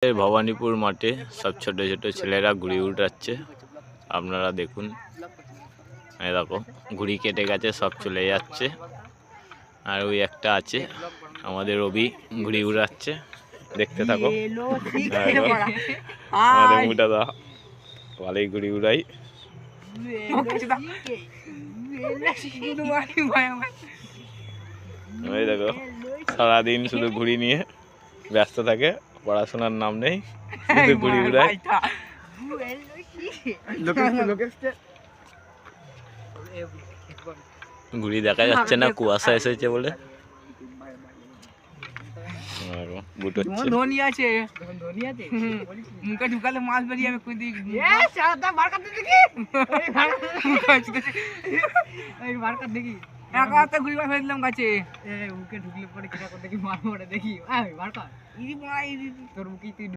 ভবানীপুর মাঠে সব ছোট ছোট ছেলেরা ঘুড়ি উড়াচ্ছে। আপনারা দেখুন, এই দেখো ঘুড়ি কেটে গেছে, সব চলে যাচ্ছে। আর ওই একটা আছে আমাদের রবি, ঘুড়ি উড়াচ্ছে, দেখতে থাকো। আমাদের মুটা দা ভালোই ঘুড়ি উড়াই। ওই দেখো সারাদিন শুধু ঘুড়ি নিয়ে ব্যস্ত থাকে, পড়াশোনার নাম নেই, শুধু ঘুড়ি উড়ায়। ঘুড়ি দেখা যাচ্ছে না, কুয়াশা এসেছে বলে। ধোনি আছে, মুখে ঢুকালে মাছ বেরিয়ে যাবে। দেখি একটা ঘুড়ি মাছ ফেলে দিলাম গাছে, মুখে ঢুকলে পরে কিনা দেখি মাছ পড়ে, দেখি তোর মুখেই তুই